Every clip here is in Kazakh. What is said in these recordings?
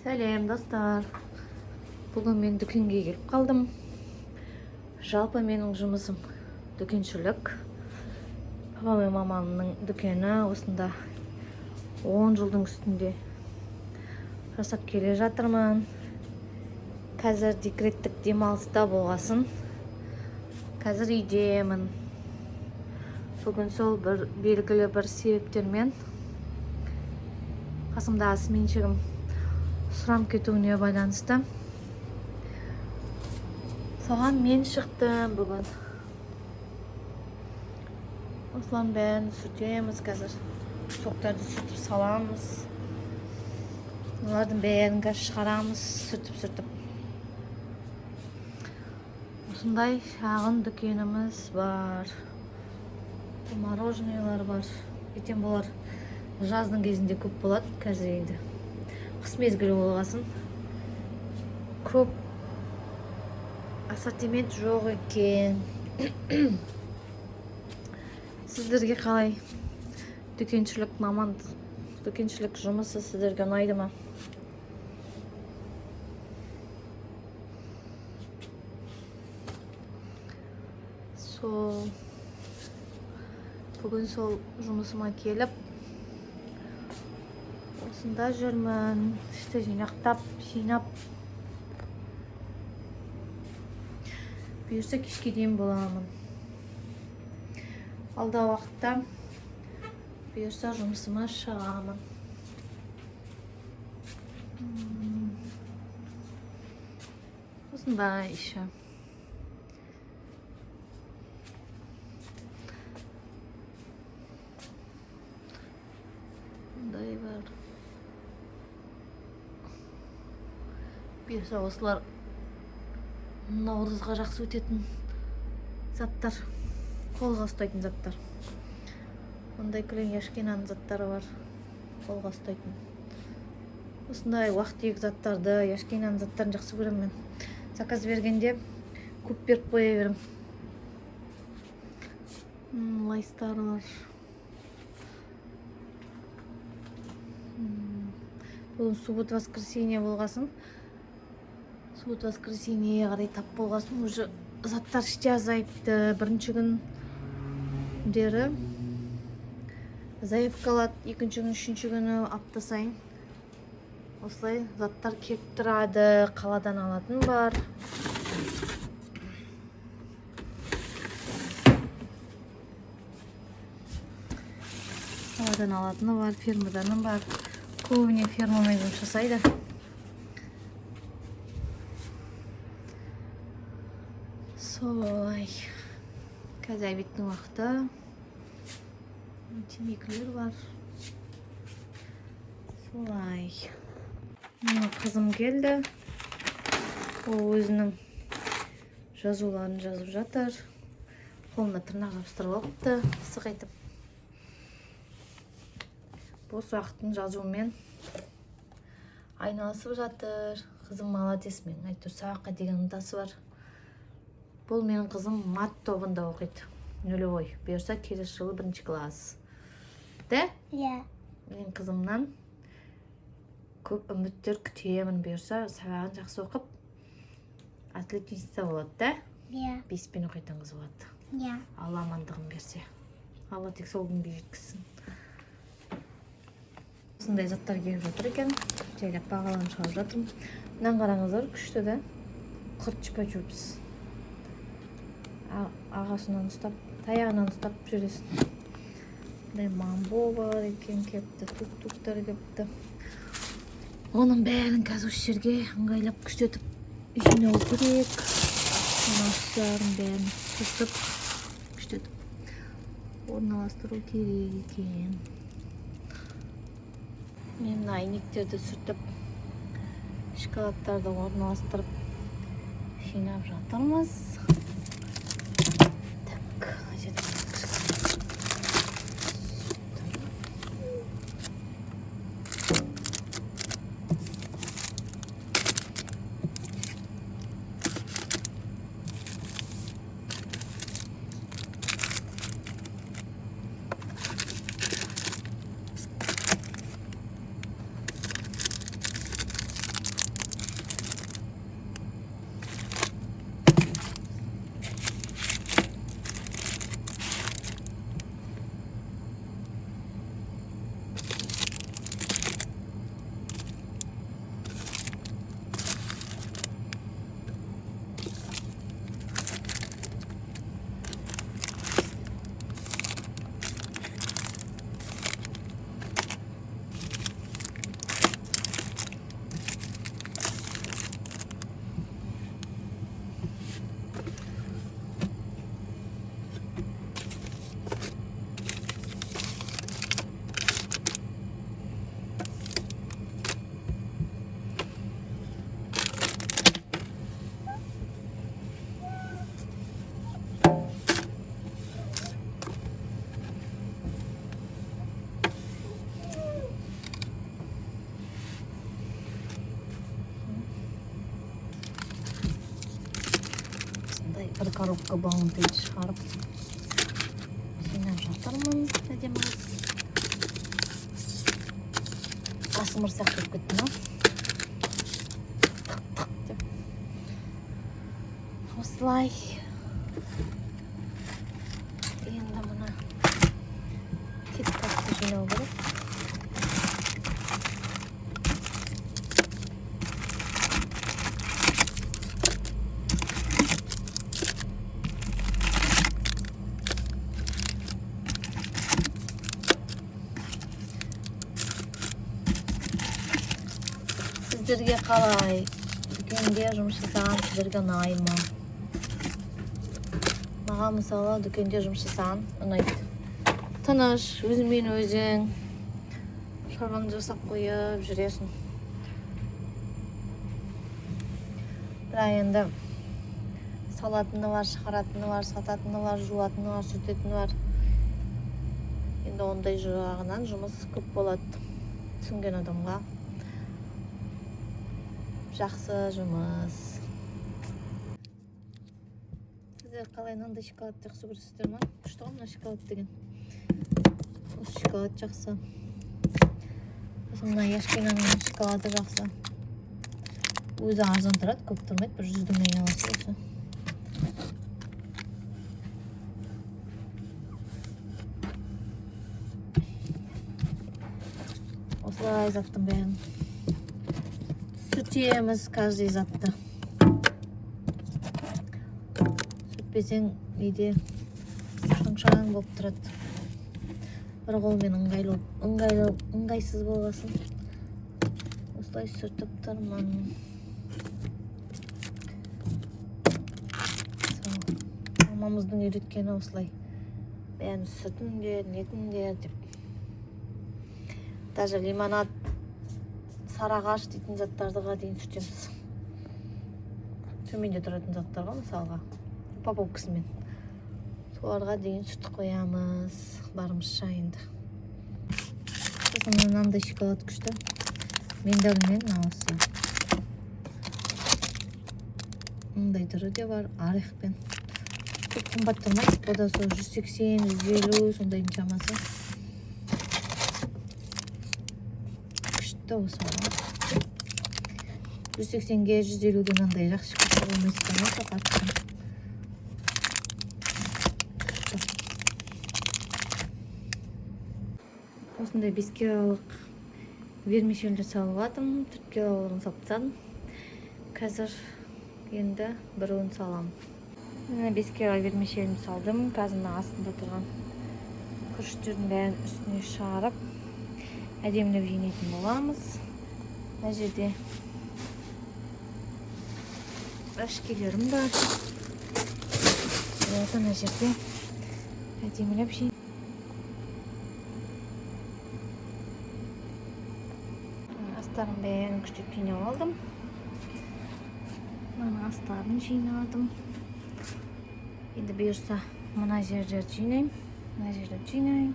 Сәлем достар. Бүгін мен дүкенге келіп қалдым. Жалпы менің жұмысым дүкеншілік. Папа мен мамамның дүкені осында 10 жылдың үстінде жасап келе жатырмын. Қазір декреттік демалыста болғасын. Қазір үйдемін. Бүгін сол белгілі бір себептермен қасымдағы сменшігім сұранып кетуіне байланысты соған мен шықтым бүгін. Осылардың бәрін сүртеміз қазір. Тоқтарды сүртіп саламыз. Олардың бәрін қазір шығарамыз, сүртіп. Осындай шағын дүкеніміз бар. Мороженелер бар. Ертең болар жаздың кезінде көп болады, қазір енді қыс мезгілі болғасын көп ассортимент жоқ екен. Сіздерге қалай? Дүкеншілік жұмысы сіздерге ұнайды ма? Бүгін сол жұмысыма келіп осында жүрмін. Ішті жинап. Бұйырса кешке дейін боламын. Алдағы уақытта бұйырса жұмысыма шығамын. Осындай іші. Бұндай бар. Бұйырса осылар наурызға жақсы өтетін заттар, қолға ұстайтын заттар. Ондай кілең яшкинаның заттары бар, қолға ұстайтын. Осындай уақыт заттарды, яшкинаның заттарын жақсы көремін мен. Заказ бергенде көп беріп қоя берем. Лайстар бар. Бүгін суббота-воскресенье болғасын. Суббота-воскресеньеге қарай тап болғасын. Уже заттар іште азайыпты. Бірінші күндері заявка алады. Екінші күн, үшінші күні апта сайын. Осылай заттар келіп тұрады. Қаладан алатын бар. Қаладан алатыны бар, фермадан бар. Көбіне фермамен жұмыс жасайды. Солай. Қазір обедтің уақыты. Темекілер бар. Солай. Мына қызым келді. Ол өзінің жазуларын жазып жатыр. Қолына тырнақ жабыстырып алыпты, сығайтып. Бос уақытын жазумен айналысып жатыр. Қызым молодец, мен айтыр, сабаққа деген ынтасы бар. Бұл менің қызым мат тобында оқиды. Нулевой. Бұйырса келесі жылы 1-ші класс. Да? Иә. Менің қызымнан көп үміттер күтемін. Бұйырса сабағын жақсы оқып, атлетиста болады, да? Иә. 5-пен оқитын қыз болады. Иә. Алла амандығын берсе. Алла тек сол күнге жеткізсін. Осындай заттар келіп жатыр екен. Жайлап бағаланып шығарып жатырмын. Мынаны қараңыздар, күшті да. Құрт чупа-чупс. Ағасынан ұстап, таяғынан ұстап жүресің. Бұндай мамбо бар екен, кепті, тук-туктар кепті. Оның бәрін қазір осы жерге ыңғайлап күштетіп жинау керек. Осылардың бәрін қосып күштетіп орналастыру керек екен. Мен айнектерді сүртіп, шоколадтарды орналастырып жинап жатырмыз. Так, bir коробка баунти шығарып жинап жатырмын. Әдемі асмырсақ деп кетті ма? Осылай. Енді мұны кеткатты жинау керек. Сіздерге қалай? Дүкенде жұмыс жасаған сіздерге ұнай ма? Маған мысалы дүкенде жұмыс жасаған ұнайды. Тыныш, өзіңмен өзің шаруаңды жасап қойып жүресің. Бірақ енді салатыны бар, шығаратыны бар, сататыны бар, жуатыны бар, сүртетіні бар. Енді ондай жағынан жұмыс көп болады. Түсінген адамға жақсы жұмыс. Сіздер қалай мынандай шоколадты жақсы көресіздер ме? Күшті ғой мына шоколад деген. Осы шоколад жақсы. Осы мына Яшкинаның шоколады жақсы. Өзі арзан тұрады, көп тұрмайды, 100-дің айналасы осы. Осылай заттың бәрін сүртеміз, каждый затты. Сүртпесең үйде шаң-шаң болып тұрады. Бір қолмен ыңғайсыз болғасын. Осылай сүртіп тұрмын. Мамамыздың үйреткені осылай. Бәрін сүртіңдер, нетіңдер деп. Даже лимонад, сарағаш дейтін заттардыға дейін сүртеміз. Төменде тұратын заттарға, мысалға, упаковкасымен. Соларға дейін сүртіп қоямыз. Барымызша енді. Сосын мынандай шоколад күшті. Миндалмен осы. Мындай түрі де бар, орехпен. Көп қымбат тұрмайды. Ода сол 180, 150 сондайдың шамасы. Осы ола. 180-ге 150-ге мынандай жақсы шоколад болмайсыздар ма? Соқаттым. Осындай 5 килолық вермишельді салып алдым. 4 килолығын салып тастадым. Қазір енді біреуін салам. Мына 5 кило вермишельді салдым. Қазір астында тұрған күріштердің бәрін үстіне шығарып әдемілеп жинайтын боламыз. Мына жерде әшкелерім бар. Мына жерде әдемілеп жинайтын. Астарын бәрін күштеп жинап алдым. Мына астарын жинадым. Енді бұйырса мына жерлерді жинайым. Мына жерлерді жинайым.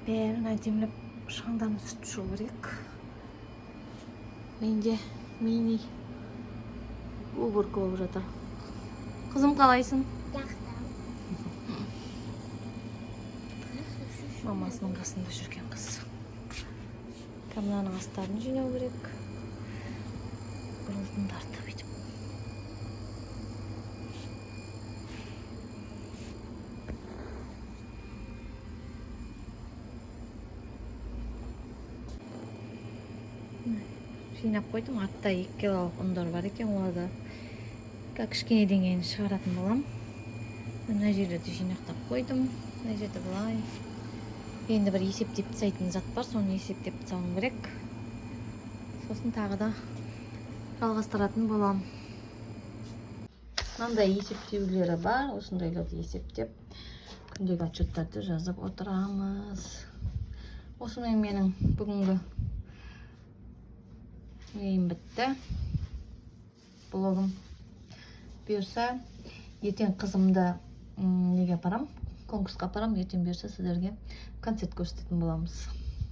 Бәрін әдемілеп шаңданы сүртшу керек. Менде мини уборка болып жатыр. Қызым қалайсың? Жақсы. Мамасының қасында жүрген қыз. Мынаның астарын жинау керек. Біріміздің тартып етіп. Жинап қойдым. Артта 2 килолық ұндар бар екен, оларды кішкене деңгейін шығаратын болам. Мына жерлерді жинақтап қойдым. Мына жерде былай. Енді бір есептеп тастайтын зат бар, соны есептеп тастауым керек. Сосын тағы да жалғастыратын болам. Мынандай есептеулері бар. Осындайларды есептеп күндегі отчеттарды жазып отырамыз. Осымен менің бүгінгі нейім бітті. Блогым. Бұйырса, ертең қызымды неге апарам? Конкурсқа апарам. Ертең бұйырса сіздерге концерт көрсететін боламыз.